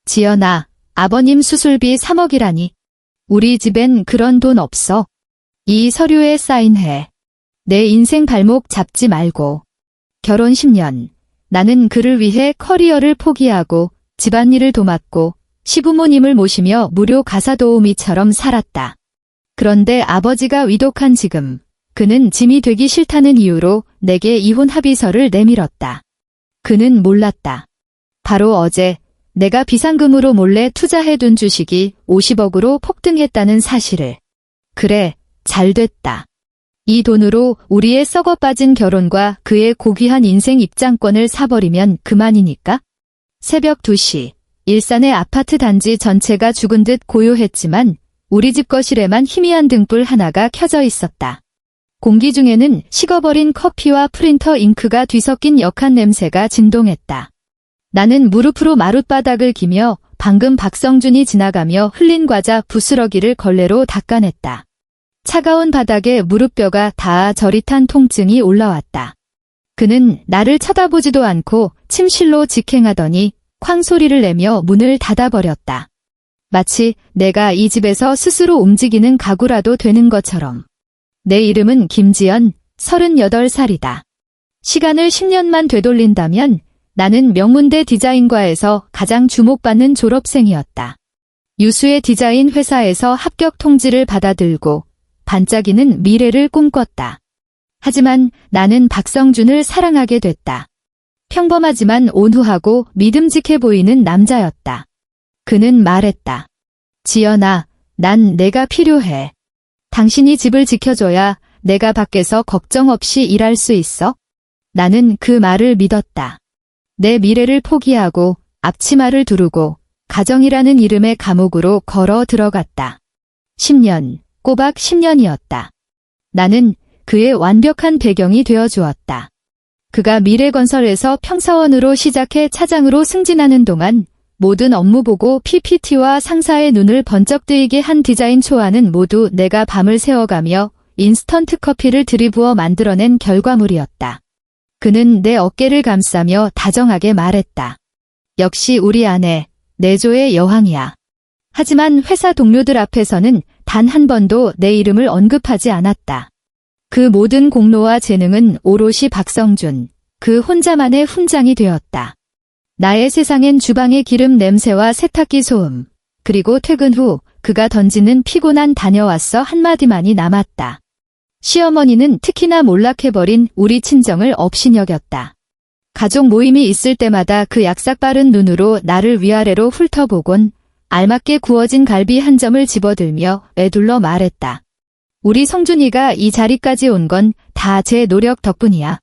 지연아, 아버님 수술비 3억이라니. 우리 집엔 그런 돈 없어. 이 서류에 사인해. 내 인생 발목 잡지 말고. 결혼 10년. 나는 그를 위해 커리어를 포기하고 집안일을 도맡고 시부모님을 모시며 무료 가사도우미처럼 살았다. 그런데 아버지가 위독한 지금 그는 짐이 되기 싫다는 이유로 내게 이혼 합의서를 내밀었다. 그는 몰랐다. 바로 어제 내가 비상금으로 몰래 투자해둔 주식이 50억으로 폭등했다는 사실을. 그래, 잘 됐다. 이 돈으로 우리의 썩어 빠진 결혼과 그의 고귀한 인생 입장권을 사버리면 그만이니까? 새벽 2시, 일산의 아파트 단지 전체가 죽은 듯 고요했지만 우리 집 거실에만 희미한 등불 하나가 켜져 있었다. 공기 중에는 식어버린 커피와 프린터 잉크가 뒤섞인 역한 냄새가 진동했다. 나는 무릎으로 마룻바닥을 기며 방금 박성준이 지나가며 흘린 과자 부스러기를 걸레로 닦아냈다. 차가운 바닥에 무릎뼈가 닿아 저릿한 통증이 올라왔다. 그는 나를 쳐다보지도 않고 침실로 직행하더니 쾅 소리를 내며 문을 닫아버렸다. 마치 내가 이 집에서 스스로 움직이는 가구라도 되는 것처럼. 내 이름은 김지연, 38살이다. 시간을 10년만 되돌린다면 나는 명문대 디자인과에서 가장 주목받는 졸업생이었다. 유수의 디자인 회사에서 합격 통지를 받아들고 반짝이는 미래를 꿈꿨다. 하지만 나는 박성준을 사랑하게 됐다. 평범하지만 온후하고 믿음직해 보이는 남자였다. 그는 말했다. 지연아, 난 내가 필요해. 당신이 집을 지켜줘야 내가 밖에서 걱정 없이 일할 수 있어? 나는 그 말을 믿었다. 내 미래를 포기하고 앞치마를 두르고 가정이라는 이름의 감옥으로 걸어 들어갔다. 10년, 꼬박 10년이었다. 나는 그의 완벽한 배경이 되어주었다. 그가 미래건설에서 평사원으로 시작해 차장으로 승진하는 동안 모든 업무 보고 PPT와 상사의 눈을 번쩍 뜨이게 한 디자인 초안은 모두 내가 밤을 새워가며 인스턴트 커피를 들이부어 만들어낸 결과물이었다. 그는 내 어깨를 감싸며 다정하게 말했다. 역시 우리 아내, 내조의 여왕이야. 하지만 회사 동료들 앞에서는 단 한 번도 내 이름을 언급하지 않았다. 그 모든 공로와 재능은 오롯이 박성준, 그 혼자만의 훈장이 되었다. 나의 세상엔 주방의 기름 냄새와 세탁기 소음, 그리고 퇴근 후 그가 던지는 피곤한 다녀왔어 한마디만이 남았다. 시어머니는 특히나 몰락해버린 우리 친정을 업신여겼다. 가족 모임이 있을 때마다 그 약삭빠른 눈으로 나를 위아래로 훑어보곤 알맞게 구워진 갈비 한 점을 집어들며 애둘러 말했다. 우리 성준이가 이 자리까지 온 건 다 제 노력 덕분이야.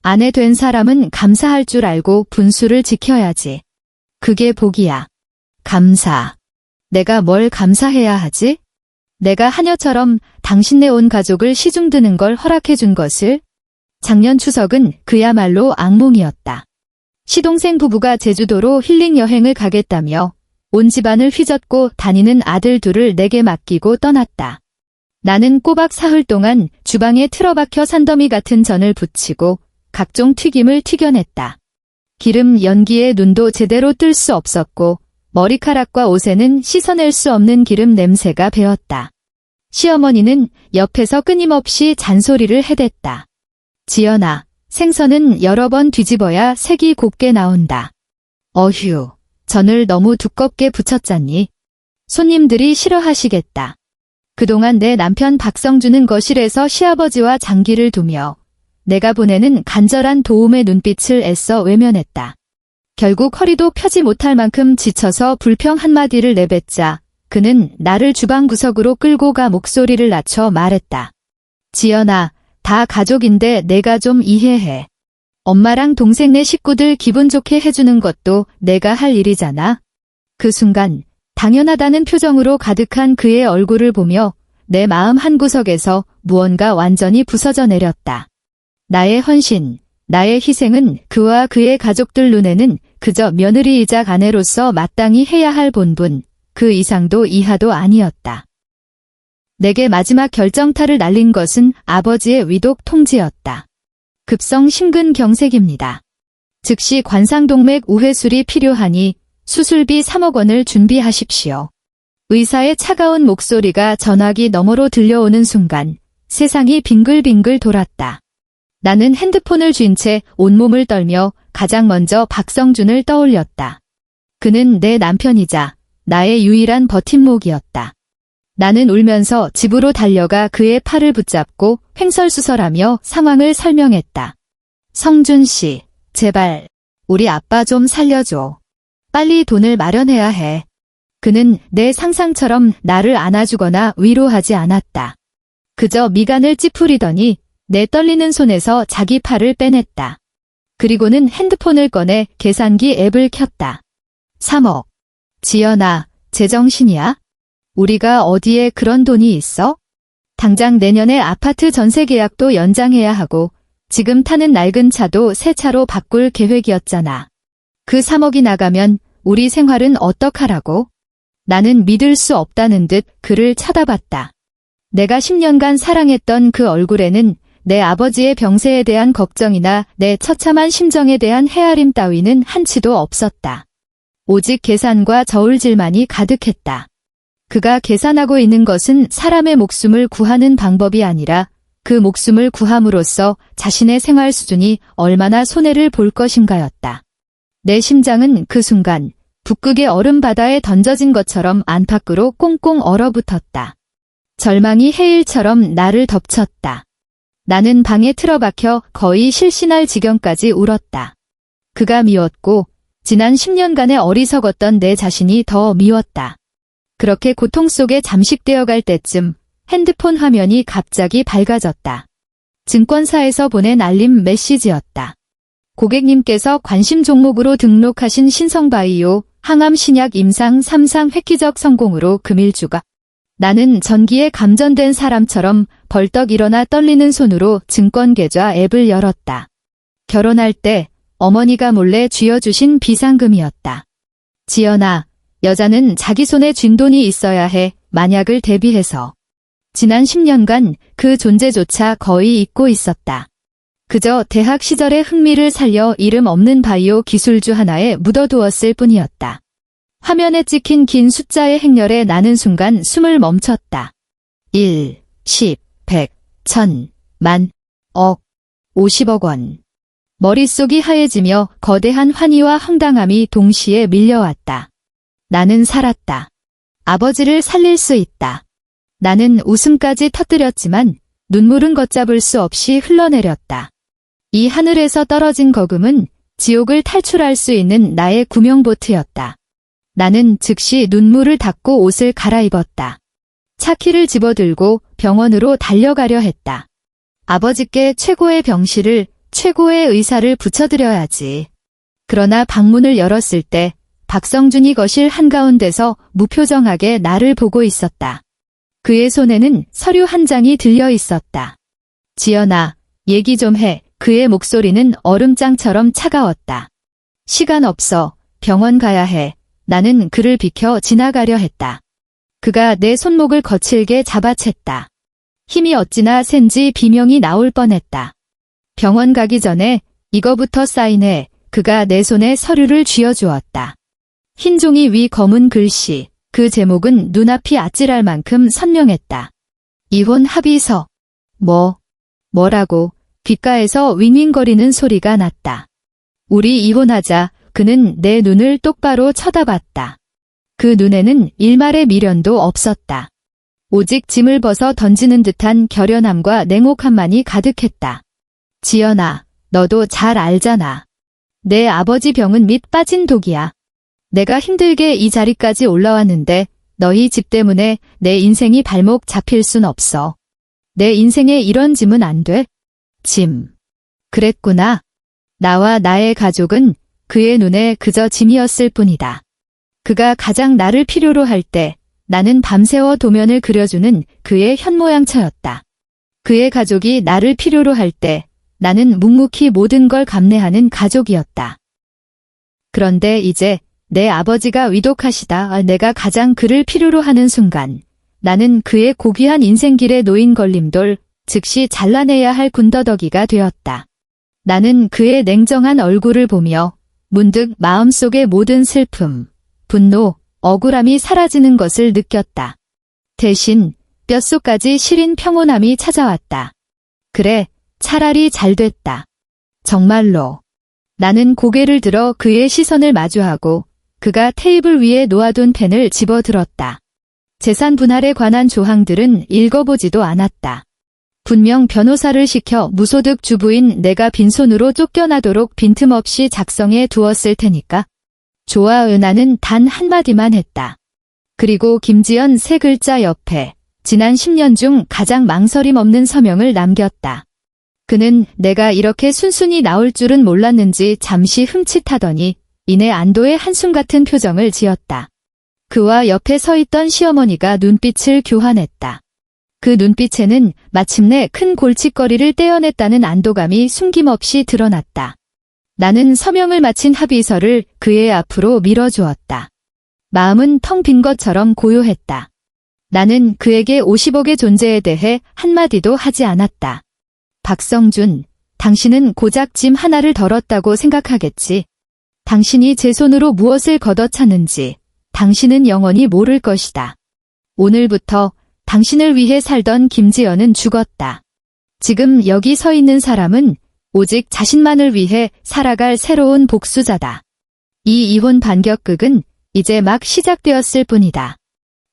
아내 된 사람은 감사할 줄 알고 분수를 지켜야지. 그게 복이야. 감사. 내가 뭘 감사해야 하지? 내가 하녀처럼 당신네 온 가족을 시중드는 걸 허락해준 것을? 작년 추석은 그야말로 악몽이었다. 시동생 부부가 제주도로 힐링 여행을 가겠다며 온 집안을 휘젓고 다니는 아들 둘을 내게 맡기고 떠났다. 나는 꼬박 사흘 동안 주방에 틀어박혀 산더미 같은 전을 부치고 각종 튀김을 튀겨냈다. 기름 연기에 눈도 제대로 뜰 수 없었고 머리카락과 옷에는 씻어낼 수 없는 기름 냄새가 배었다. 시어머니는 옆에서 끊임없이 잔소리를 해댔다. 지연아, 생선은 여러 번 뒤집어야 색이 곱게 나온다. 어휴, 전을 너무 두껍게 부쳤잖니. 손님들이 싫어하시겠다. 그동안 내 남편 박성준은 거실에서 시아버지와 장기를 두며 내가 보내는 간절한 도움의 눈빛을 애써 외면했다. 결국 허리도 펴지 못할 만큼 지쳐서 불평 한마디를 내뱉자 그는 나를 주방 구석으로 끌고 가 목소리를 낮춰 말했다. 지연아, 다 가족인데 내가 좀 이해해. 엄마랑 동생네 식구들 기분 좋게 해주는 것도 내가 할 일이잖아. 그 순간 당연하다는 표정으로 가득한 그의 얼굴을 보며 내 마음 한구석에서 무언가 완전히 부서져 내렸다. 나의 헌신, 나의 희생은 그와 그의 가족들 눈에는 그저 며느리이자 아내로서 마땅히 해야 할 본분, 그 이상도 이하도 아니었다. 내게 마지막 결정타를 날린 것은 아버지의 위독 통지였다. 급성 심근경색입니다. 즉시 관상동맥 우회술이 필요하니 수술비 3억 원을 준비하십시오. 의사의 차가운 목소리가 전화기 너머로 들려오는 순간 세상이 빙글빙글 돌았다. 나는 핸드폰을 쥔 채 온몸을 떨며 가장 먼저 박성준을 떠올렸다. 그는 내 남편이자 나의 유일한 버팀목이었다. 나는 울면서 집으로 달려가 그의 팔을 붙잡고 횡설수설하며 상황을 설명했다. 성준 씨, 제발 우리 아빠 좀 살려줘. 빨리 돈을 마련해야 해. 그는 내 상상처럼 나를 안아주거나 위로하지 않았다. 그저 미간을 찌푸리더니 내 떨리는 손에서 자기 팔을 빼냈다. 그리고는 핸드폰을 꺼내 계산기 앱을 켰다. 3억. 지연아, 제정신이야? 우리가 어디에 그런 돈이 있어? 당장 내년에 아파트 전세 계약도 연장해야 하고 지금 타는 낡은 차도 새 차로 바꿀 계획이었잖아. 그 3억이 나가면 우리 생활은 어떡하라고? 나는 믿을 수 없다는 듯 그를 쳐다봤다. 내가 10년간 사랑했던 그 얼굴에는 내 아버지의 병세에 대한 걱정이나 내 처참한 심정에 대한 헤아림 따위는 한치도 없었다. 오직 계산과 저울질만이 가득했다. 그가 계산하고 있는 것은 사람의 목숨을 구하는 방법이 아니라 그 목숨을 구함으로써 자신의 생활 수준이 얼마나 손해를 볼 것인가였다. 내 심장은 그 순간 북극의 얼음바다에 던져진 것처럼 안팎으로 꽁꽁 얼어붙었다. 절망이 해일처럼 나를 덮쳤다. 나는 방에 틀어박혀 거의 실신할 지경까지 울었다. 그가 미웠고 지난 10년간의 어리석었던 내 자신이 더 미웠다. 그렇게 고통 속에 잠식되어 갈 때쯤 핸드폰 화면이 갑자기 밝아졌다. 증권사에서 보낸 알림 메시지였다. 고객님께서 관심 종목으로 등록하신 신성바이오 항암신약 임상 3상 획기적 성공으로 금일주가. 나는 전기에 감전된 사람처럼 벌떡 일어나 떨리는 손으로 증권계좌 앱을 열었다. 결혼할 때 어머니가 몰래 쥐어주신 비상금이었다. 지연아, 여자는 자기 손에 쥔 돈이 있어야 해. 만약을 대비해서. 지난 10년간 그 존재조차 거의 잊고 있었다. 그저 대학 시절의 흥미를 살려 이름 없는 바이오 기술주 하나에 묻어두었을 뿐이었다. 화면에 찍힌 긴 숫자의 행렬에 나는 순간 숨을 멈췄다. 1, 10, 100, 1000, 만, 억, 50억 원. 머릿속이 하얘지며 거대한 환희와 황당함이 동시에 밀려왔다. 나는 살았다. 아버지를 살릴 수 있다. 나는 웃음까지 터뜨렸지만 눈물은 걷잡을 수 없이 흘러내렸다. 이 하늘에서 떨어진 거금은 지옥을 탈출할 수 있는 나의 구명보트였다. 나는 즉시 눈물을 닦고 옷을 갈아입었다. 차키를 집어들고 병원으로 달려가려 했다. 아버지께 최고의 병실을, 최고의 의사를 붙여드려야지. 그러나 방문을 열었을 때 박성준이 거실 한가운데서 무표정하게 나를 보고 있었다. 그의 손에는 서류 한 장이 들려 있었다. 지연아, 얘기 좀 해. 그의 목소리는 얼음장처럼 차가웠다. 시간 없어. 병원 가야 해. 나는 그를 비켜 지나가려 했다. 그가 내 손목을 거칠게 잡아챘다. 힘이 어찌나 센지 비명이 나올 뻔했다. 병원 가기 전에 이거부터 사인해. 그가 내 손에 서류를 쥐어주었다. 흰 종이 위 검은 글씨, 그 제목은 눈앞이 아찔할 만큼 선명했다. 이혼 합의서. 뭐라고? 귓가에서 윙윙거리는 소리가 났다. 우리 이혼하자. 그는 내 눈을 똑바로 쳐다봤다. 그 눈에는 일말의 미련도 없었다. 오직 짐을 벗어 던지는 듯한 결연함과 냉혹함만이 가득했다. 지연아, 너도 잘 알잖아. 내 아버지 병은 밑 빠진 독이야. 내가 힘들게 이 자리까지 올라왔는데 너희 집 때문에 내 인생이 발목 잡힐 순 없어. 내 인생에 이런 짐은 안 돼. 짐. 그랬구나. 나와 나의 가족은 그의 눈에 그저 짐이었을 뿐이다. 그가 가장 나를 필요로 할 때 나는 밤새워 도면을 그려주는 그의 현모양처였다. 그의 가족이 나를 필요로 할 때 나는 묵묵히 모든 걸 감내하는 가족이었다. 그런데 이제 내 아버지가 위독하시다. 내가 가장 그를 필요로 하는 순간 나는 그의 고귀한 인생길에 놓인 걸림돌, 즉시 잘라내야 할 군더더기가 되었다. 나는 그의 냉정한 얼굴을 보며 문득 마음속의 모든 슬픔, 분노, 억울함이 사라지는 것을 느꼈다. 대신 뼛속까지 시린 평온함이 찾아왔다. 그래, 차라리 잘 됐다. 정말로. 나는 고개를 들어 그의 시선을 마주하고 그가 테이블 위에 놓아둔 펜을 집어들었다. 재산 분할에 관한 조항들은 읽어보지도 않았다. 분명 변호사를 시켜 무소득 주부인 내가 빈손으로 쫓겨나도록 빈틈없이 작성해 두었을 테니까. 좋아, 은하는 단 한마디만 했다. 그리고 김지연 세 글자 옆에 지난 10년 중 가장 망설임 없는 서명을 남겼다. 그는 내가 이렇게 순순히 나올 줄은 몰랐는지 잠시 흠칫하더니 이내 안도의 한숨 같은 표정을 지었다. 그와 옆에 서 있던 시어머니가 눈빛을 교환했다. 그 눈빛에는 마침내 큰 골칫거리를 떼어냈다는 안도감이 숨김없이 드러났다. 나는 서명을 마친 합의서를 그의 앞으로 밀어주었다. 마음은 텅 빈 것처럼 고요했다. 나는 그에게 50억의 존재에 대해 한마디도 하지 않았다. 박성준, 당신은 고작 짐 하나를 덜었다고 생각하겠지. 당신이 제 손으로 무엇을 걷어차는지 당신은 영원히 모를 것이다. 오늘부터 당신을 위해 살던 김지연은 죽었다. 지금 여기 서 있는 사람은 오직 자신만을 위해 살아갈 새로운 복수자다. 이 이혼 반격극은 이제 막 시작되었을 뿐이다.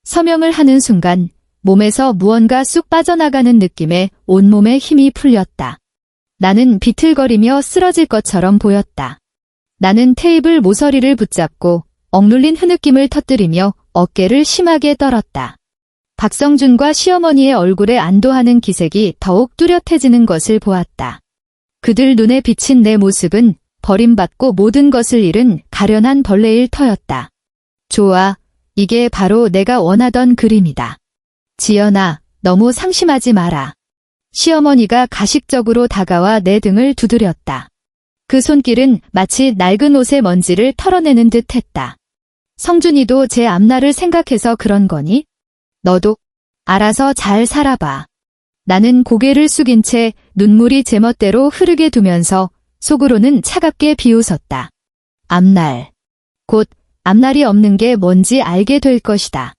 서명을 하는 순간 몸에서 무언가 쑥 빠져나가는 느낌에 온몸에 힘이 풀렸다. 나는 비틀거리며 쓰러질 것처럼 보였다. 나는 테이블 모서리를 붙잡고 억눌린 흐느낌을 터뜨리며 어깨를 심하게 떨었다. 박성준과 시어머니의 얼굴에 안도하는 기색이 더욱 뚜렷해지는 것을 보았다. 그들 눈에 비친 내 모습은 버림받고 모든 것을 잃은 가련한 벌레일 터였다. 좋아, 이게 바로 내가 원하던 그림이다. 지연아, 너무 상심하지 마라. 시어머니가 가식적으로 다가와 내 등을 두드렸다. 그 손길은 마치 낡은 옷의 먼지를 털어내는 듯 했다. 성준이도 제 앞날을 생각해서 그런 거니? 너도 알아서 잘 살아봐. 나는 고개를 숙인 채 눈물이 제멋대로 흐르게 두면서 속으로는 차갑게 비웃었다. 앞날. 곧 앞날이 없는 게 뭔지 알게 될 것이다.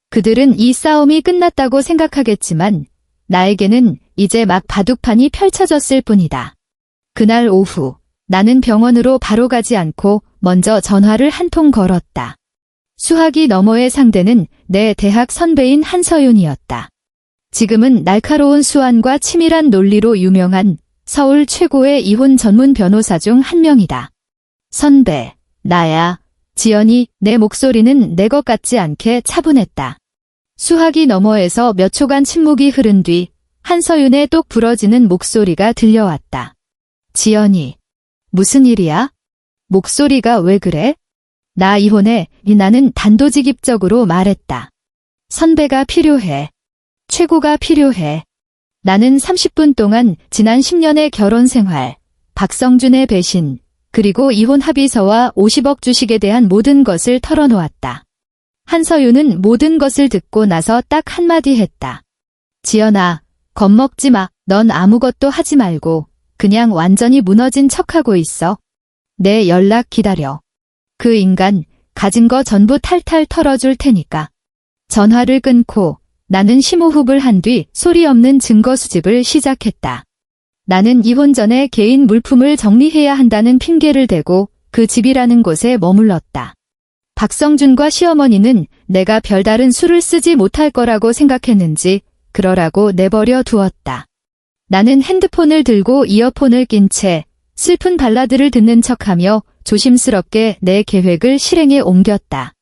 그들은 이 싸움이 끝났다고 생각하겠지만 나에게는 이제 막 바둑판이 펼쳐졌을 뿐이다. 그날 오후 나는 병원으로 바로 가지 않고 먼저 전화를 한 통 걸었다. 수화기 너머의 상대는 내 대학 선배인 한서윤이었다. 지금은 날카로운 수완과 치밀한 논리로 유명한 서울 최고의 이혼 전문 변호사 중 한 명이다. 선배, 나야. 지연이. 내 목소리는 내 것 같지 않게 차분했다. 수화기 너머에서 몇 초간 침묵이 흐른 뒤 한서윤의 똑 부러지는 목소리가 들려왔다. 지연이. 무슨 일이야? 목소리가 왜 그래? 나 이혼해. 나는 단도직입적으로 말했다. 선배가 필요해. 최고가 필요해. 나는 30분 동안 지난 10년의 결혼 생활, 박성준의 배신, 그리고 이혼 합의서와 50억 주식에 대한 모든 것을 털어놓았다. 한서윤은 모든 것을 듣고 나서 딱 한마디 했다. 지연아, 겁먹지 마. 넌 아무것도 하지 말고 그냥 완전히 무너진 척하고 있어. 내 연락 기다려. 그 인간 가진 거 전부 탈탈 털어줄 테니까. 전화를 끊고 나는 심호흡을 한 뒤 소리 없는 증거 수집을 시작했다. 나는 이혼 전에 개인 물품을 정리해야 한다는 핑계를 대고 그 집이라는 곳에 머물렀다. 박성준과 시어머니는 내가 별다른 수를 쓰지 못할 거라고 생각했는지 그러라고 내버려 두었다. 나는 핸드폰을 들고 이어폰을 낀 채 슬픈 발라드를 듣는 척하며 조심스럽게 내 계획을 실행에 옮겼다.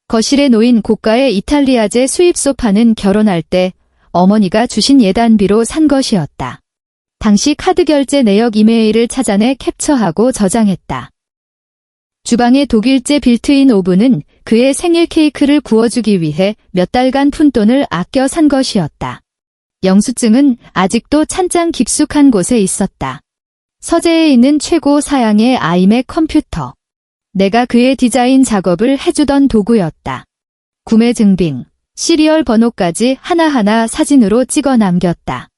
거실에 놓인 고가의 이탈리아제 수입 소파는 결혼할 때 어머니가 주신 예단비로 산 것이었다. 당시 카드 결제 내역 이메일을 찾아내 캡처하고 저장했다. 주방의 독일제 빌트인 오븐은 그의 생일 케이크를 구워주기 위해 몇 달간 푼 돈을 아껴 산 것이었다. 영수증은 아직도 찬장 깊숙한 곳에 있었다. 서재에 있는 최고 사양의 아이맥 컴퓨터. 내가 그의 디자인 작업을 해주던 도구였다. 구매 증빙, 시리얼 번호까지 하나하나 사진으로 찍어 남겼다.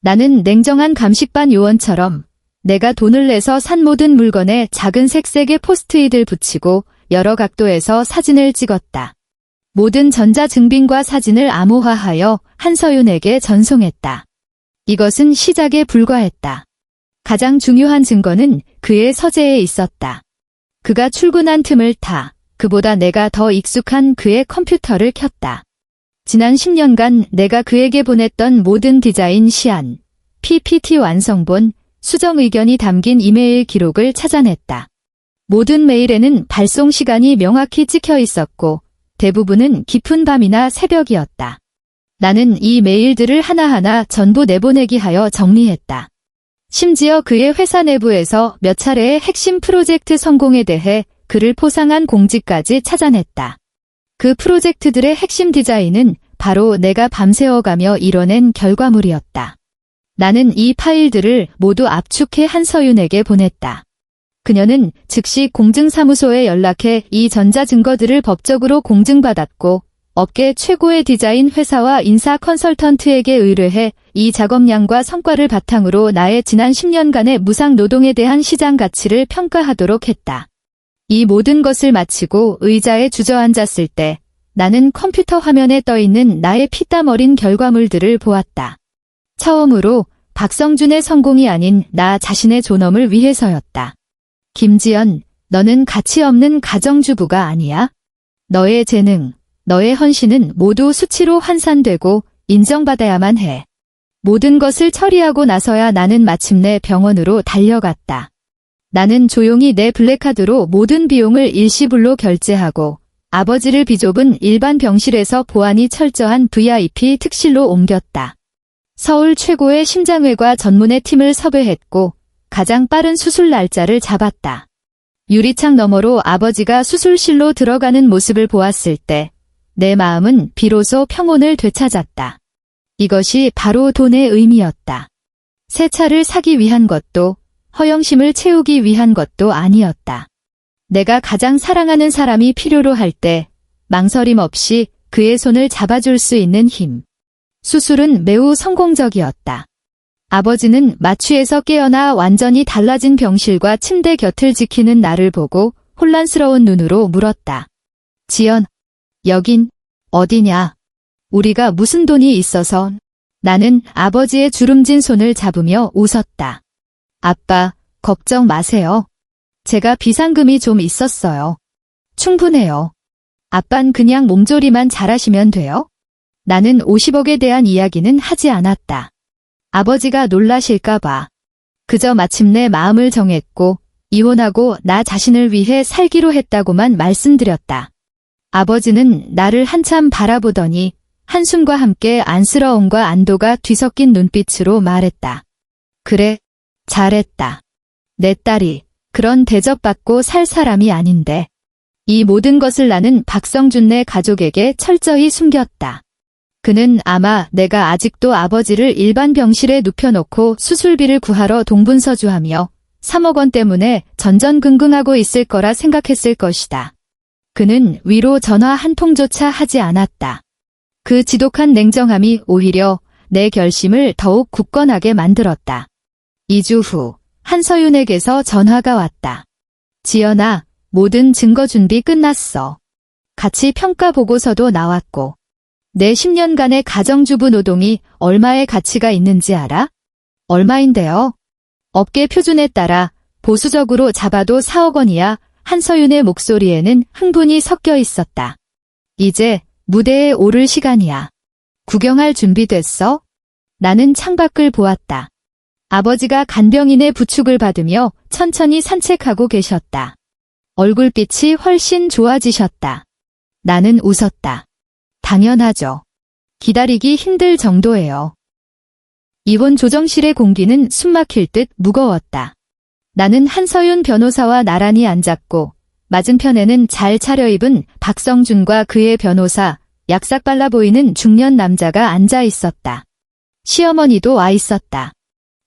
나는 냉정한 감식반 요원처럼 내가 돈을 내서 산 모든 물건에 작은 색색의 포스트잇을 붙이고 여러 각도에서 사진을 찍었다. 모든 전자증빙과 사진을 암호화하여 한서윤에게 전송했다. 이것은 시작에 불과했다. 가장 중요한 증거는 그의 서재에 있었다. 그가 출근한 틈을 타 그보다 내가 더 익숙한 그의 컴퓨터를 켰다. 지난 10년간 내가 그에게 보냈던 모든 디자인 시안, PPT 완성본, 수정 의견이 담긴 이메일 기록을 찾아냈다. 모든 메일에는 발송 시간이 명확히 찍혀 있었고 대부분은 깊은 밤이나 새벽이었다. 나는 이 메일들을 하나하나 전부 내보내기 하여 정리했다. 심지어 그의 회사 내부에서 몇 차례의 핵심 프로젝트 성공에 대해 그를 포상한 공지까지 찾아냈다. 그 프로젝트들의 핵심 디자인은 바로 내가 밤새워가며 이뤄낸 결과물이었다. 나는 이 파일들을 모두 압축해 한서윤에게 보냈다. 그녀는 즉시 공증사무소에 연락해 이 전자증거들을 법적으로 공증받았고 업계 최고의 디자인 회사와 인사 컨설턴트에게 의뢰해 이 작업량과 성과를 바탕으로 나의 지난 10년간의 무상 노동에 대한 시장 가치를 평가하도록 했다. 이 모든 것을 마치고 의자에 주저앉았을 때 나는 컴퓨터 화면에 떠있는 나의 피땀 어린 결과물들을 보았다. 처음으로 박성준의 성공이 아닌 나 자신의 존엄을 위해서였다. 김지연, 너는 가치 없는 가정주부가 아니야. 너의 재능, 너의 헌신은 모두 수치로 환산되고 인정받아야만 해. 모든 것을 처리하고 나서야 나는 마침내 병원으로 달려갔다. 나는 조용히 내 블랙카드로 모든 비용을 일시불로 결제하고 아버지를 비좁은 일반 병실에서 보안이 철저한 VIP 특실로 옮겼다. 서울 최고의 심장외과 전문의 팀을 섭외했고 가장 빠른 수술 날짜를 잡았다. 유리창 너머로 아버지가 수술실로 들어가는 모습을 보았을 때 내 마음은 비로소 평온을 되찾았다. 이것이 바로 돈의 의미였다. 새 차를 사기 위한 것도 허영심을 채우기 위한 것도 아니었다. 내가 가장 사랑하는 사람이 필요로 할 때 망설임 없이 그의 손을 잡아줄 수 있는 힘. 수술은 매우 성공적이었다. 아버지는 마취에서 깨어나 완전히 달라진 병실과 침대 곁을 지키는 나를 보고 혼란스러운 눈으로 물었다. 지연, 여긴 어디냐? 우리가 무슨 돈이 있어서? 나는 아버지의 주름진 손을 잡으며 웃었다. 아빠, 걱정 마세요. 제가 비상금이 좀 있었어요. 충분해요. 아빤 그냥 몸조리만 잘하시면 돼요. 나는 50억에 대한 이야기는 하지 않았다. 아버지가 놀라실까봐. 그저 마침내 마음을 정했고 이혼하고 나 자신을 위해 살기로 했다고만 말씀드렸다. 아버지는 나를 한참 바라보더니 한숨과 함께 안쓰러움과 안도가 뒤섞인 눈빛으로 말했다. 그래, 잘했다. 내 딸이 그런 대접받고 살 사람이 아닌데. 이 모든 것을 나는 박성준네 가족에게 철저히 숨겼다. 그는 아마 내가 아직도 아버지를 일반 병실에 눕혀놓고 수술비를 구하러 동분서주하며 3억 원 때문에 전전긍긍하고 있을 거라 생각했을 것이다. 그는 위로 전화 한 통조차 하지 않았다. 그 지독한 냉정함이 오히려 내 결심을 더욱 굳건하게 만들었다. 2주 후 한서윤에게서 전화가 왔다. 지연아, 모든 증거 준비 끝났어. 가치 평가 보고서도 나왔고. 내 10년간의 가정주부 노동이 얼마의 가치가 있는지 알아? 얼마인데요? 업계 표준에 따라 보수적으로 잡아도 4억 원이야. 한서윤의 목소리에는 흥분이 섞여 있었다. 이제 무대에 오를 시간이야. 구경할 준비됐어? 나는 창밖을 보았다. 아버지가 간병인의 부축을 받으며 천천히 산책하고 계셨다. 얼굴빛이 훨씬 좋아지셨다. 나는 웃었다. 당연하죠. 기다리기 힘들 정도예요. 이혼 조정실의 공기는 숨막힐 듯 무거웠다. 나는 한서윤 변호사와 나란히 앉았고 맞은편에는 잘 차려입은 박성준과 그의 변호사, 약삭 발라 보이는 중년 남자가 앉아 있었다. 시어머니도 와 있었다.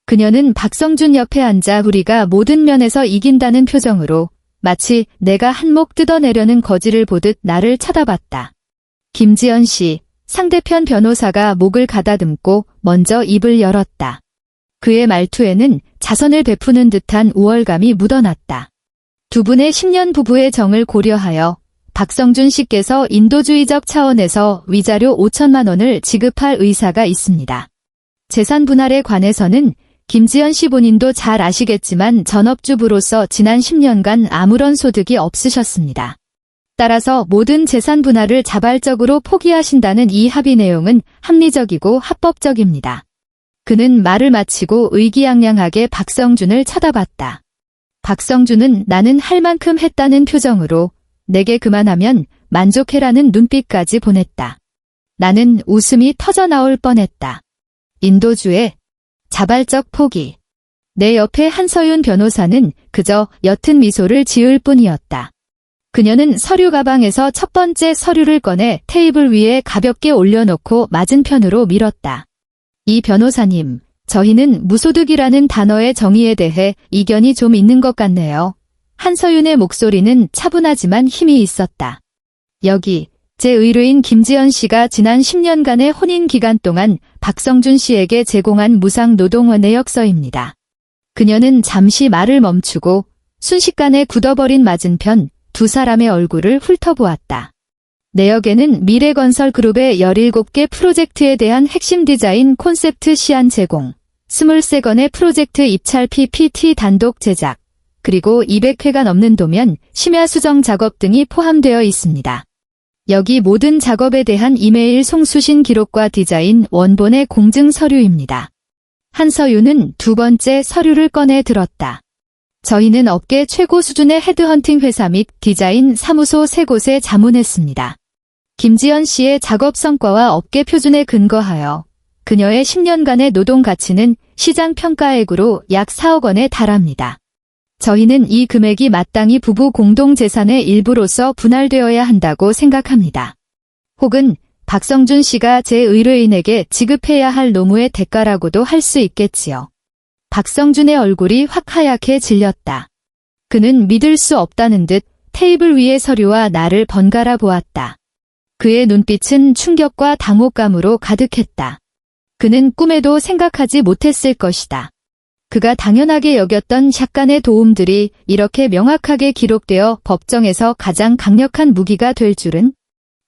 그녀는 박성준 옆에 앉아 우리가 모든 면에서 이긴다는 표정으로 마치 내가 한몫 뜯어내려는 거지를 보듯 나를 쳐다봤다. 김지연 씨, 상대편 변호사가 목을 가다듬고 먼저 입을 열었다. 그의 말투에는 자선을 베푸는 듯한 우월감이 묻어났다. 두 분의 10년 부부의 정을 고려하여 박성준 씨께서 인도주의적 차원에서 위자료 5천만 원을 지급할 의사가 있습니다. 재산 분할에 관해서는 김지연 씨 본인도 잘 아시겠지만 전업주부로서 지난 10년간 아무런 소득이 없으셨습니다. 따라서 모든 재산 분할을 자발적으로 포기하신다는 이 합의 내용은 합리적이고 합법적입니다. 그는 말을 마치고 의기양양하게 박성준을 쳐다봤다. 박성준은 나는 할 만큼 했다는 표정으로 내게 그만하면 만족해라는 눈빛까지 보냈다. 나는 웃음이 터져나올 뻔했다. 인도주의 자발적 포기. 내 옆에 한서윤 변호사는 그저 옅은 미소를 지을 뿐이었다. 그녀는 서류 가방에서 첫 번째 서류를 꺼내 테이블 위에 가볍게 올려놓고 맞은편으로 밀었다. 이 변호사님, 저희는 무소득이라는 단어의 정의에 대해 이견이 좀 있는 것 같네요. 한서윤의 목소리는 차분하지만 힘이 있었다. 여기 제 의뢰인 김지연 씨가 지난 10년간의 혼인 기간 동안 박성준 씨에게 제공한 무상 노동 내역서입니다. 그녀는 잠시 말을 멈추고 순식간에 굳어버린 맞은편 두 사람의 얼굴을 훑어보았다. 내역에는 미래건설그룹의 17개 프로젝트에 대한 핵심 디자인 콘셉트 시안 제공, 23건의 프로젝트 입찰 PPT 단독 제작, 그리고 200회가 넘는 도면, 심야 수정 작업 등이 포함되어 있습니다. 여기 모든 작업에 대한 이메일 송수신 기록과 디자인 원본의 공증 서류입니다. 한서윤은 두 번째 서류를 꺼내 들었다. 저희는 업계 최고 수준의 헤드헌팅 회사 및 디자인 사무소 3곳에 자문했습니다. 김지연 씨의 작업 성과와 업계 표준에 근거하여 그녀의 10년간의 노동 가치는 시장 평가액으로 약 4억 원에 달합니다. 저희는 이 금액이 마땅히 부부 공동재산의 일부로서 분할되어야 한다고 생각합니다. 혹은 박성준 씨가 제 의뢰인에게 지급해야 할 노무의 대가라고도 할 수 있겠지요. 박성준의 얼굴이 확 하얗게 질렸다. 그는 믿을 수 없다는 듯 테이블 위의 서류와 나를 번갈아 보았다. 그의 눈빛은 충격과 당혹감으로 가득했다. 그는 꿈에도 생각하지 못했을 것이다. 그가 당연하게 여겼던 샷간의 도움들이 이렇게 명확하게 기록되어 법정에서 가장 강력한 무기가 될 줄은.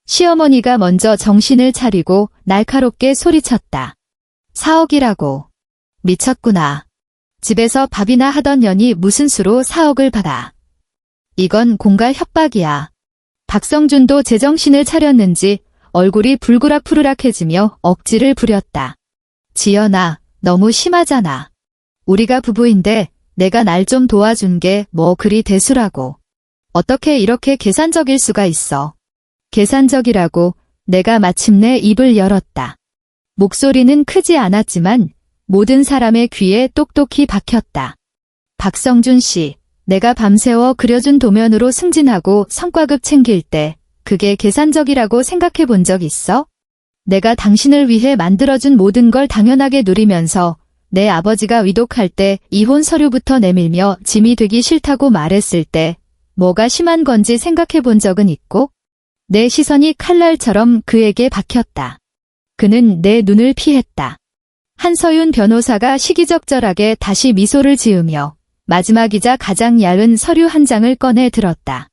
시어머니가 먼저 정신을 차리고 날카롭게 소리쳤다. 4억이라고. 미쳤구나. 집에서 밥이나 하던 년이 무슨 수로 4억을 받아. 이건 공갈 협박이야. 박성준도 제정신을 차렸는지 얼굴이 불그락푸르락해지며 억지를 부렸다. 지연아, 너무 심하잖아. 우리가 부부인데 내가 날 좀 도와준 게 뭐 그리 대수라고. 어떻게 이렇게 계산적일 수가 있어. 계산적이라고. 내가 마침내 입을 열었다. 목소리는 크지 않았지만 모든 사람의 귀에 똑똑히 박혔다. 박성준 씨, 내가 밤새워 그려준 도면으로 승진하고 성과급 챙길 때 그게 계산적이라고 생각해 본 적 있어? 내가 당신을 위해 만들어준 모든 걸 당연하게 누리면서 내 아버지가 위독할 때 이혼 서류부터 내밀며 짐이 되기 싫다고 말했을 때 뭐가 심한 건지 생각해 본 적은 있고? 내 시선이 칼날처럼 그에게 박혔다. 그는 내 눈을 피했다. 한서윤 변호사가 시기적절하게 다시 미소를 지으며 마지막이자 가장 얇은 서류 한 장을 꺼내 들었다.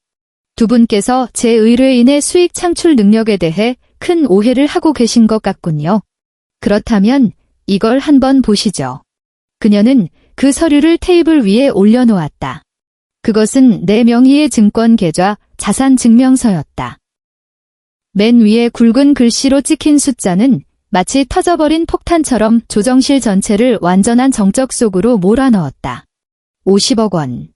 두 분께서 제 의뢰인의 수익 창출 능력에 대해 큰 오해를 하고 계신 것 같군요. 그렇다면 이걸 한번 보시죠. 그녀는 그 서류를 테이블 위에 올려놓았다. 그것은 내 명의의 증권 계좌, 자산 증명서였다. 맨 위에 굵은 글씨로 찍힌 숫자는 마치 터져버린 폭탄처럼 조정실 전체를 완전한 정적 속으로 몰아넣었다. 50억 원.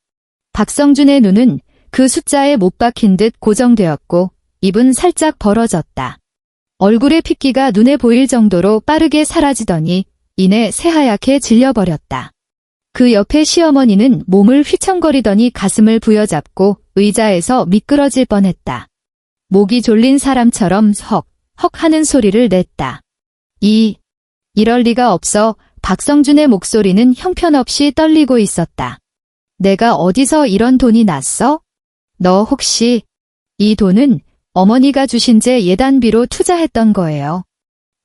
박성준의 눈은 그 숫자에 못 박힌 듯 고정되었고 입은 살짝 벌어졌다. 얼굴의 핏기가 눈에 보일 정도로 빠르게 사라지더니 이내 새하얗게 질려버렸다. 그 옆에 시어머니는 몸을 휘청거리더니 가슴을 부여잡고 의자에서 미끄러질 뻔했다. 목이 졸린 사람처럼 헉 하는 소리를 냈다. 이럴 리가 없어. 박성준의 목소리는 형편없이 떨리고 있었다. 내가 어디서 이런 돈이 났어? 너 혹시 이 돈은 어머니가 주신 제 예단비로 투자했던 거예요.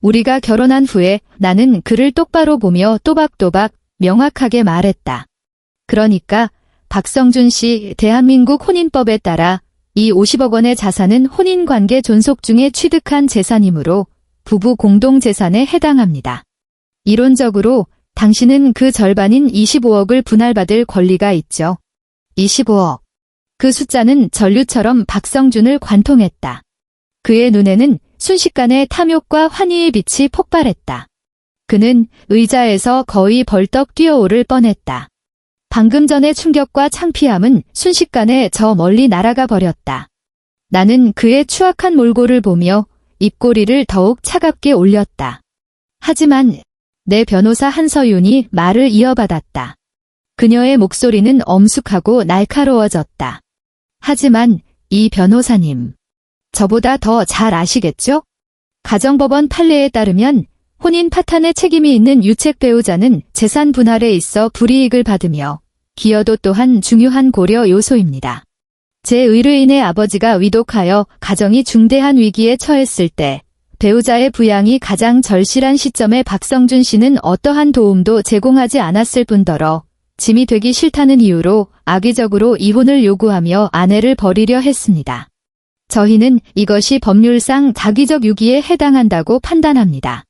우리가 결혼한 후에 나는 그를 똑바로 보며 또박또박 명확하게 말했다. 그러니까 박성준 씨, 대한민국 혼인법에 따라 이 50억 원의 자산은 혼인관계 존속 중에 취득한 재산이므로 부부 공동재산에 해당합니다. 이론적으로 당신은 그 절반인 25억을 분할받을 권리가 있죠. 25억. 그 숫자는 전류처럼 박성준을 관통했다. 그의 눈에는 순식간에 탐욕과 환희의 빛이 폭발했다. 그는 의자에서 거의 벌떡 뛰어오를 뻔했다. 방금 전의 충격과 창피함은 순식간에 저 멀리 날아가 버렸다. 나는 그의 추악한 몰골을 보며 입꼬리를 더욱 차갑게 올렸다. 하지만 내 변호사 한서윤이 말을 이어받았다. 그녀의 목소리는 엄숙하고 날카로워졌다. 하지만 이 변호사님, 저보다 더 잘 아시겠죠? 가정법원 판례에 따르면 혼인 파탄의 책임이 있는 유책 배우자는 재산 분할에 있어 불이익을 받으며 기여도 또한 중요한 고려 요소입니다. 제 의뢰인의 아버지가 위독하여 가정이 중대한 위기에 처했을 때 배우자의 부양이 가장 절실한 시점에 박성준 씨는 어떠한 도움도 제공하지 않았을 뿐더러 짐이 되기 싫다는 이유로 악의적으로 이혼을 요구하며 아내를 버리려 했습니다. 저희는 이것이 법률상 자기적 유기에 해당한다고 판단합니다.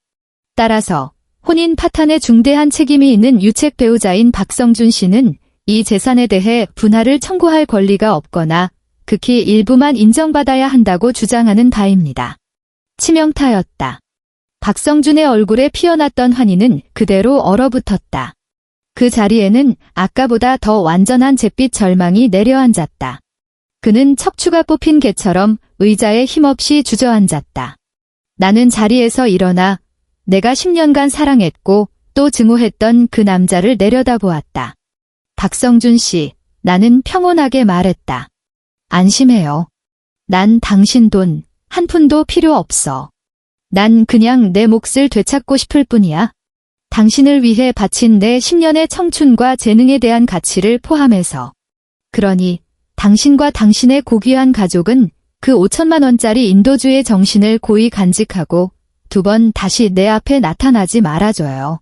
따라서 혼인 파탄에 중대한 책임이 있는 유책 배우자인 박성준 씨는 이 재산에 대해 분할을 청구할 권리가 없거나 극히 일부만 인정받아야 한다고 주장하는 바입니다. 치명타였다. 박성준의 얼굴에 피어났던 환희는 그대로 얼어붙었다. 그 자리에는 아까보다 더 완전한 잿빛 절망이 내려앉았다. 그는 척추가 뽑힌 개처럼 의자에 힘없이 주저앉았다. 나는 자리에서 일어나 내가 10년간 사랑했고 또 증오했던 그 남자를 내려다보았다. 박성준 씨, 나는 평온하게 말했다. 안심해요. 난 당신 돈 한 푼도 필요 없어. 난 그냥 내 몫을 되찾고 싶을 뿐이야. 당신을 위해 바친 내 10년의 청춘과 재능에 대한 가치를 포함해서. 그러니 당신과 당신의 고귀한 가족은 그 5천만 원짜리 인도주의 정신을 고이 간직하고 두 번 다시 내 앞에 나타나지 말아줘요.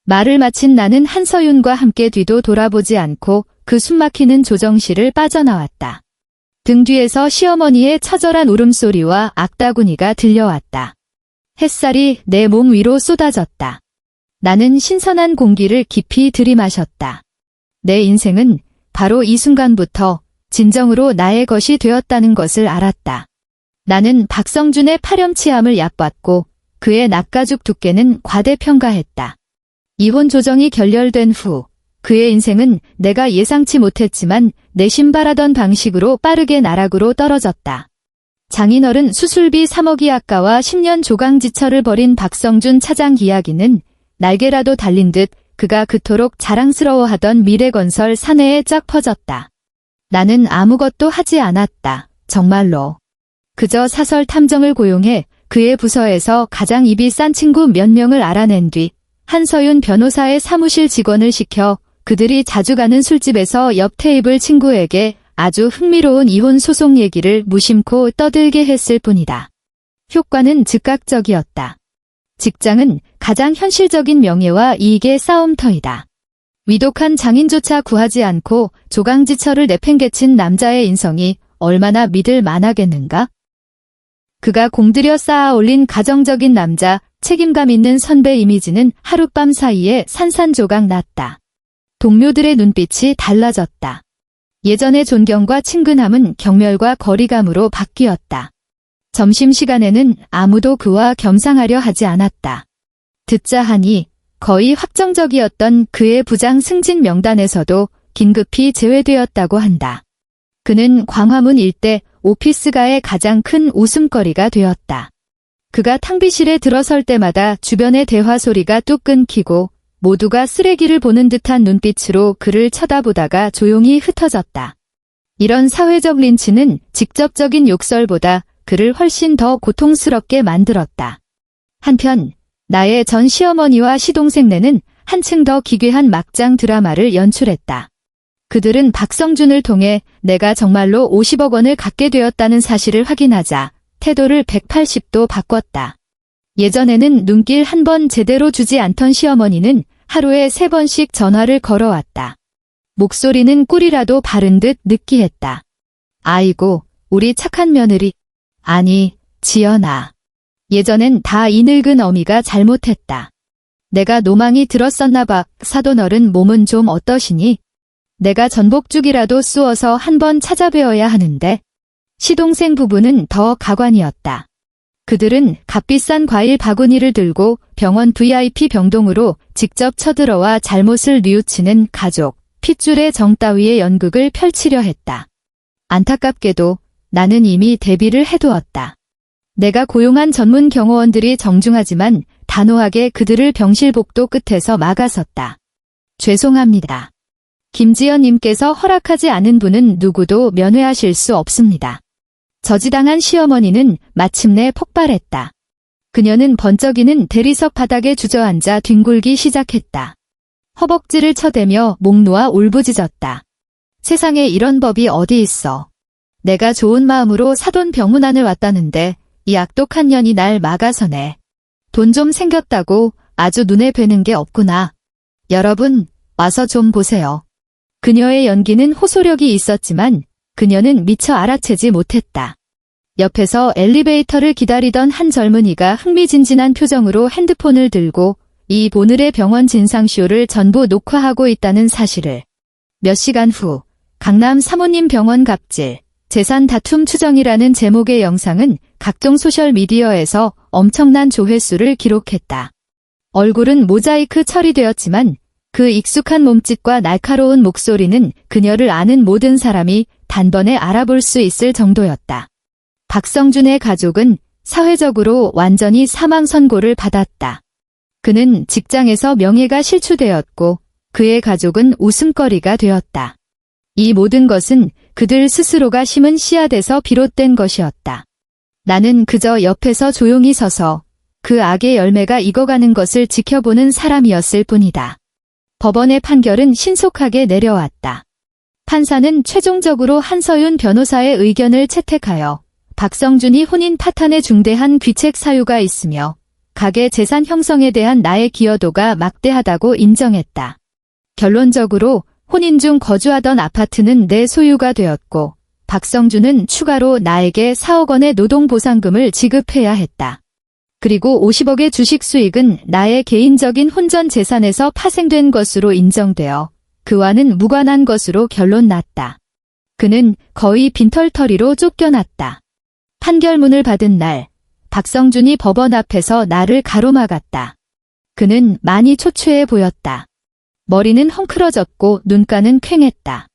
말을 마친 나는 한서윤과 함께 뒤도 돌아보지 않고 그 숨막히는 조정실을 빠져나왔다. 등 뒤에서 시어머니의 처절한 울음소리와 악다구니가 들려왔다. 햇살이 내 몸 위로 쏟아졌다. 나는 신선한 공기를 깊이 들이마셨다. 내 인생은 바로 이 순간부터 진정으로 나의 것이 되었다는 것을 알았다. 나는 박성준의 파렴치함을 얕봤고 그의 낙가죽 두께는 과대평가했다. 이혼 조정이 결렬된 후 그의 인생은 내가 예상치 못했지만 내심 바라던 방식으로 빠르게 나락으로 떨어졌다. 장인어른 수술비 3억이 아까와 10년 조강지처를 벌인 박성준 차장 이야기는 날개라도 달린 듯 그가 그토록 자랑스러워하던 미래건설 사내에 쫙 퍼졌다. 나는 아무것도 하지 않았다. 정말로. 그저 사설 탐정을 고용해 그의 부서에서 가장 입이 싼 친구 몇 명을 알아낸 뒤 한서윤 변호사의 사무실 직원을 시켜 그들이 자주 가는 술집에서 옆 테이블 친구에게 아주 흥미로운 이혼 소송 얘기를 무심코 떠들게 했을 뿐이다. 효과는 즉각적이었다. 직장은 가장 현실적인 명예와 이익의 싸움터이다. 위독한 장인조차 구하지 않고 조강지처를 내팽개친 남자의 인성이 얼마나 믿을 만하겠는가? 그가 공들여 쌓아 올린 가정적인 남자, 책임감 있는 선배 이미지는 하룻밤 사이에 산산조각 났다. 동료들의 눈빛이 달라졌다. 예전의 존경과 친근함은 경멸과 거리감으로 바뀌었다. 점심시간에는 아무도 그와 겸상하려 하지 않았다. 듣자 하니 거의 확정적이었던 그의 부장 승진 명단에서도 긴급히 제외되었다고 한다. 그는 광화문 일대 오피스가의 가장 큰 웃음거리가 되었다. 그가 탕비실에 들어설 때마다 주변의 대화 소리가 뚝 끊기고 모두가 쓰레기를 보는 듯한 눈빛으로 그를 쳐다보다가 조용히 흩어졌다. 이런 사회적 린치는 직접적인 욕설보다 그를 훨씬 더 고통스럽게 만들었다. 한편 나의 전 시어머니와 시동생네는 한층 더 기괴한 막장 드라마를 연출했다. 그들은 박성준을 통해 내가 정말로 50억 원을 갖게 되었다는 사실을 확인하자 태도를 180도 바꿨다. 예전에는 눈길 한 번 제대로 주지 않던 시어머니는 하루에 3번씩 전화를 걸어왔다. 목소리는 꿀이라도 바른 듯 느끼했다. 아이고, 우리 착한 며느리. 아니, 지연아. 예전엔 다 이 늙은 어미가 잘못했다. 내가 노망이 들었었나 봐. 사돈어른 몸은 좀 어떠시니? 내가 전복죽이라도 쑤어서 한번 찾아뵈어야 하는데. 시동생 부부는 더 가관이었다. 그들은 값비싼 과일 바구니를 들고 병원 VIP 병동으로 직접 쳐들어와 잘못을 뉘우치는 가족, 핏줄의 정 따위의 연극을 펼치려 했다. 안타깝게도 나는 이미 대비를 해두었다. 내가 고용한 전문 경호원들이 정중하지만 단호하게 그들을 병실복도 끝에서 막아섰다. 죄송합니다. 김지연님께서 허락하지 않은 분은 누구도 면회하실 수 없습니다. 저지당한 시어머니는 마침내 폭발했다. 그녀는 번쩍이는 대리석 바닥에 주저앉아 뒹굴기 시작했다. 허벅지를 쳐대며 목 놓아 울부짖었다. 세상에 이런 법이 어디 있어. 내가 좋은 마음으로 사돈 병문안을 왔다는데 이 악독한 년이 날 막아서네. 돈 좀 생겼다고 아주 눈에 뵈는 게 없구나. 여러분, 와서 좀 보세요. 그녀의 연기는 호소력이 있었지만 그녀는 미처 알아채지 못했다. 옆에서 엘리베이터를 기다리던 한 젊은이가 흥미진진한 표정으로 핸드폰을 들고 이 보늘의 병원 진상쇼를 전부 녹화하고 있다는 사실을. 몇 시간 후 강남 사모님 병원 갑질, 재산 다툼 추정이라는 제목의 영상은 각종 소셜미디어에서 엄청난 조회수를 기록했다. 얼굴은 모자이크 처리되었지만 그 익숙한 몸짓과 날카로운 목소리는 그녀를 아는 모든 사람이 단번에 알아볼 수 있을 정도였다. 박성준의 가족은 사회적으로 완전히 사망 선고를 받았다. 그는 직장에서 명예가 실추되었고 그의 가족은 웃음거리가 되었다. 이 모든 것은 그들 스스로가 심은 씨앗에서 비롯된 것이었다. 나는 그저 옆에서 조용히 서서 그 악의 열매가 익어가는 것을 지켜보는 사람이었을 뿐이다. 법원의 판결은 신속하게 내려왔다. 판사는 최종적으로 한서윤 변호사의 의견을 채택하여 박성준이 혼인 파탄에 중대한 귀책 사유가 있으며 가계 재산 형성에 대한 나의 기여도가 막대하다고 인정했다. 결론적으로 혼인 중 거주하던 아파트는 내 소유가 되었고 박성준은 추가로 나에게 4억 원의 노동보상금을 지급해야 했다. 그리고 50억의 주식 수익은 나의 개인적인 혼전 재산에서 파생된 것으로 인정되어 그와는 무관한 것으로 결론 났다. 그는 거의 빈털터리로 쫓겨났다. 판결문을 받은 날, 박성준이 법원 앞에서 나를 가로막았다. 그는 많이 초췌해 보였다. 머리는 헝클어졌고 눈가는 퀭했다.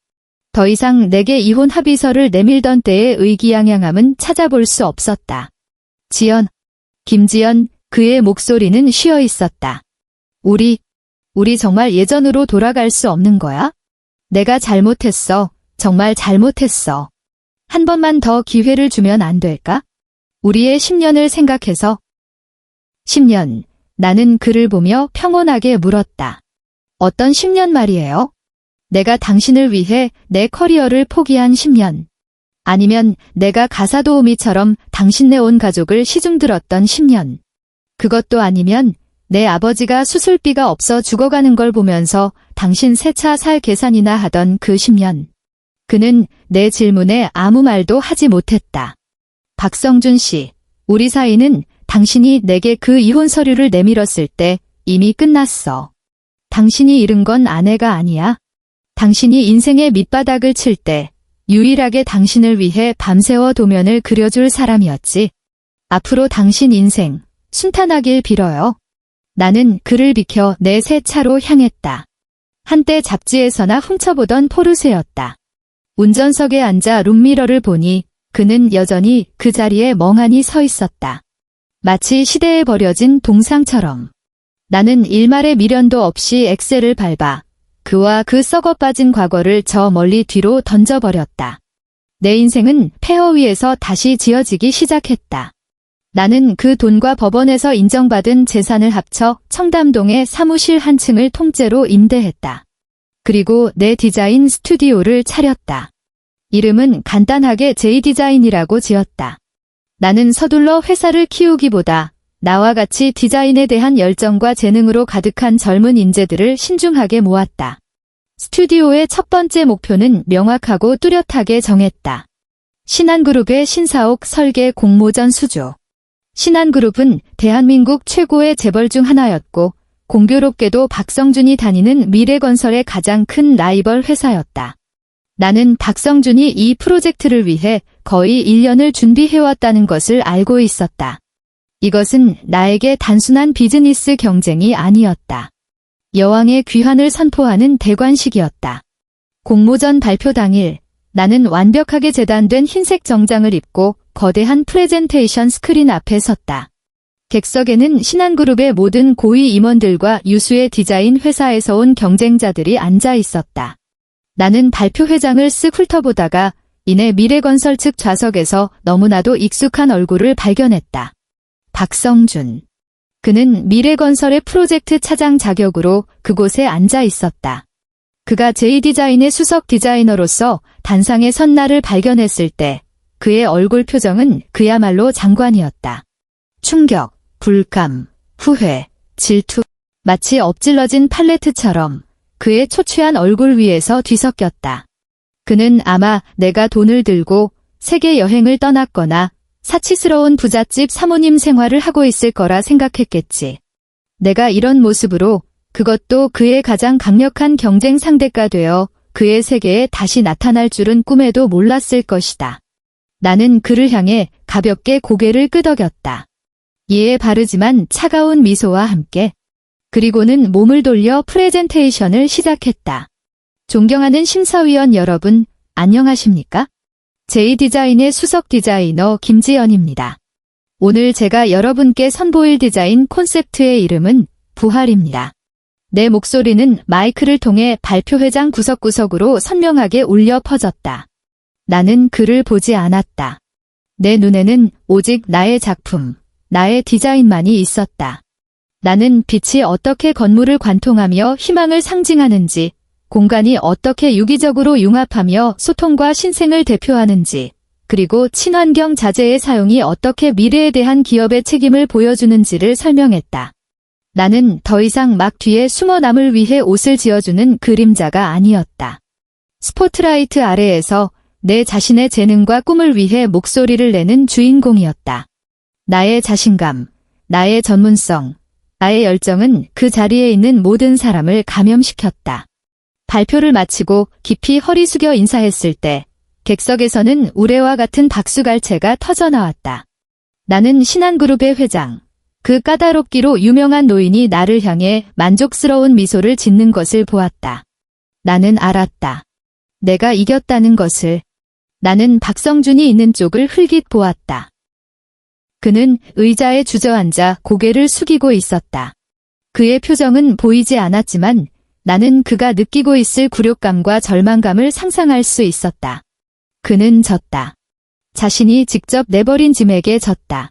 더 이상 내게 이혼 합의서를 내밀던 때의 의기양양함은 찾아볼 수 없었다. 지연, 김지연, 그의 목소리는 쉬어 있었다. 우리 정말 예전으로 돌아갈 수 없는 거야? 내가 잘못했어. 정말 잘못했어. 한 번만 더 기회를 주면 안 될까? 우리의 10년을 생각해서. 10년, 나는 그를 보며 평온하게 물었다. 어떤 10년 말이에요? 내가 당신을 위해 내 커리어를 포기한 10년. 아니면 내가 가사도우미처럼 당신네 온 가족을 시중들었던 10년. 그것도 아니면 내 아버지가 수술비가 없어 죽어가는 걸 보면서 당신 새 차 살 계산이나 하던 그 10년. 그는 내 질문에 아무 말도 하지 못했다. 박성준 씨, 우리 사이는 당신이 내게 그 이혼 서류를 내밀었을 때 이미 끝났어. 당신이 잃은 건 아내가 아니야. 당신이 인생의 밑바닥을 칠 때 유일하게 당신을 위해 밤새워 도면을 그려줄 사람이었지. 앞으로 당신 인생 순탄하길 빌어요. 나는 그를 비켜 내 새 차로 향했다. 한때 잡지에서나 훔쳐보던 포르쉐였다. 운전석에 앉아 룸미러를 보니 그는 여전히 그 자리에 멍하니 서 있었다. 마치 시대에 버려진 동상처럼. 나는 일말의 미련도 없이 엑셀을 밟아 그와 그 썩어 빠진 과거를 저 멀리 뒤로 던져버렸다. 내 인생은 폐허 위에서 다시 지어지기 시작했다. 나는 그 돈과 법원에서 인정받은 재산을 합쳐 청담동의 사무실 한 층을 통째로 임대했다. 그리고 내 디자인 스튜디오를 차렸다. 이름은 간단하게 J디자인이라고 지었다. 나는 서둘러 회사를 키우기보다 나와 같이 디자인에 대한 열정과 재능으로 가득한 젊은 인재들을 신중하게 모았다. 스튜디오의 첫 번째 목표는 명확하고 뚜렷하게 정했다. 신한그룹의 신사옥 설계 공모전 수주. 신한그룹은 대한민국 최고의 재벌 중 하나였고 공교롭게도 박성준이 다니는 미래건설의 가장 큰 라이벌 회사였다. 나는 박성준이 이 프로젝트를 위해 거의 1년을 준비해왔다는 것을 알고 있었다. 이것은 나에게 단순한 비즈니스 경쟁이 아니었다. 여왕의 귀환을 선포하는 대관식이었다. 공모전 발표 당일 나는 완벽하게 재단된 흰색 정장을 입고 거대한 프레젠테이션 스크린 앞에 섰다. 객석에는 신한그룹의 모든 고위 임원들과 유수의 디자인 회사에서 온 경쟁자들이 앉아 있었다. 나는 발표회장을 쓱 훑어보다가 이내 미래건설 측 좌석에서 너무나도 익숙한 얼굴을 발견했다. 박성준. 그는 미래건설의 프로젝트 차장 자격으로 그곳에 앉아 있었다. 그가 J디자인의 수석 디자이너로서 단상에 선 나를 발견했을 때 그의 얼굴 표정은 그야말로 장관이었다. 충격, 불감, 후회, 질투, 마치 엎질러진 팔레트처럼 그의 초췌한 얼굴 위에서 뒤섞였다. 그는 아마 내가 돈을 들고 세계 여행을 떠났거나 사치스러운 부잣집 사모님 생활을 하고 있을 거라 생각했겠지. 내가 이런 모습으로 그것도 그의 가장 강력한 경쟁 상대가 되어 그의 세계에 다시 나타날 줄은 꿈에도 몰랐을 것이다. 나는 그를 향해 가볍게 고개를 끄덕였다. 예에 바르지만 차가운 미소와 함께. 그리고는 몸을 돌려 프레젠테이션을 시작했다. 존경하는 심사위원 여러분, 안녕하십니까? J디자인의 수석 디자이너 김지연입니다. 오늘 제가 여러분께 선보일 디자인 콘셉트의 이름은 부활입니다. 내 목소리는 마이크를 통해 발표회장 구석구석으로 선명하게 울려 퍼졌다. 나는 그를 보지 않았다. 내 눈에는 오직 나의 작품, 나의 디자인만이 있었다. 나는 빛이 어떻게 건물을 관통하며 희망을 상징하는지, 공간이 어떻게 유기적으로 융합하며 소통과 신생을 대표하는지, 그리고 친환경 자재의 사용이 어떻게 미래에 대한 기업의 책임을 보여주는지를 설명했다. 나는 더 이상 막 뒤에 숨어 남을 위해 옷을 지어주는 그림자가 아니었다. 스포트라이트 아래에서 내 자신의 재능과 꿈을 위해 목소리를 내는 주인공이었다. 나의 자신감, 나의 전문성, 나의 열정은 그 자리에 있는 모든 사람을 감염시켰다. 발표를 마치고 깊이 허리 숙여 인사했을 때 객석에서는 우레와 같은 박수갈채가 터져나왔다. 나는 신한그룹의 회장, 그 까다롭기로 유명한 노인이 나를 향해 만족스러운 미소를 짓는 것을 보았다. 나는 알았다. 내가 이겼다는 것을. 나는 박성준이 있는 쪽을 흘깃 보았다. 그는 의자에 주저앉아 고개를 숙이고 있었다. 그의 표정은 보이지 않았지만 나는 그가 느끼고 있을 굴욕감과 절망감을 상상할 수 있었다. 그는 졌다. 자신이 직접 내버린 짐에게 졌다.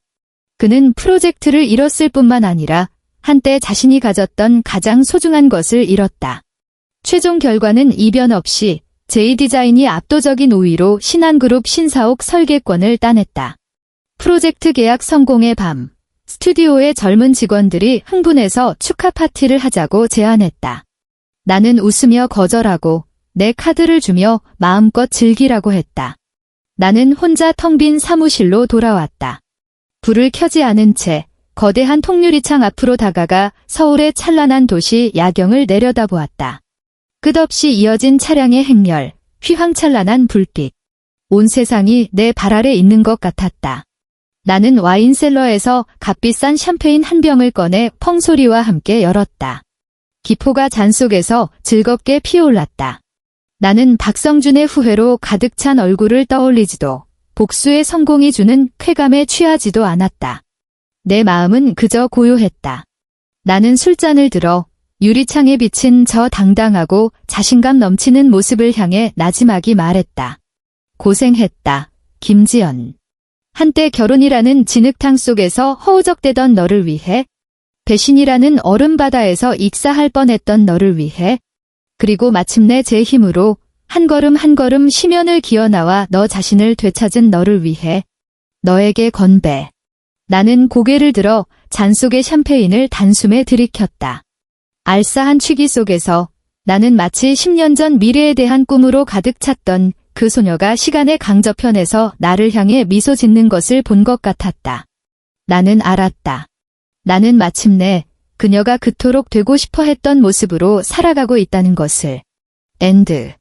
그는 프로젝트를 잃었을 뿐만 아니라 한때 자신이 가졌던 가장 소중한 것을 잃었다. 최종 결과는 이변 없이 J디자인이 압도적인 우위로 신한그룹 신사옥 설계권을 따냈다. 프로젝트 계약 성공의 밤, 스튜디오의 젊은 직원들이 흥분해서 축하 파티를 하자고 제안했다. 나는 웃으며 거절하고 내 카드를 주며 마음껏 즐기라고 했다. 나는 혼자 텅 빈 사무실로 돌아왔다. 불을 켜지 않은 채 거대한 통유리창 앞으로 다가가 서울의 찬란한 도시 야경을 내려다보았다. 끝없이 이어진 차량의 행렬, 휘황찬란한 불빛. 온 세상이 내 발 아래 있는 것 같았다. 나는 와인셀러에서 값비싼 샴페인 한 병을 꺼내 펑소리와 함께 열었다. 기포가 잔 속에서 즐겁게 피어올랐다. 나는 박성준의 후회로 가득 찬 얼굴을 떠올리지도 복수의 성공이 주는 쾌감에 취하지도 않았다. 내 마음은 그저 고요했다. 나는 술잔을 들어 유리창에 비친 저 당당하고 자신감 넘치는 모습을 향해 나지막이 말했다. 고생했다, 김지연. 한때 결혼이라는 진흙탕 속에서 허우적대던 너를 위해, 배신이라는 얼음바다에서 익사할 뻔했던 너를 위해, 그리고 마침내 제 힘으로 한 걸음 한 걸음 심연을 기어나와 너 자신을 되찾은 너를 위해, 너에게 건배. 나는 고개를 들어 잔 속의 샴페인을 단숨에 들이켰다. 알싸한 취기 속에서 나는 마치 10년 전 미래에 대한 꿈으로 가득 찼던 그 소녀가 시간의 강저편에서 나를 향해 미소 짓는 것을 본 것 같았다. 나는 알았다. 나는 마침내 그녀가 그토록 되고 싶어 했던 모습으로 살아가고 있다는 것을. 엔드.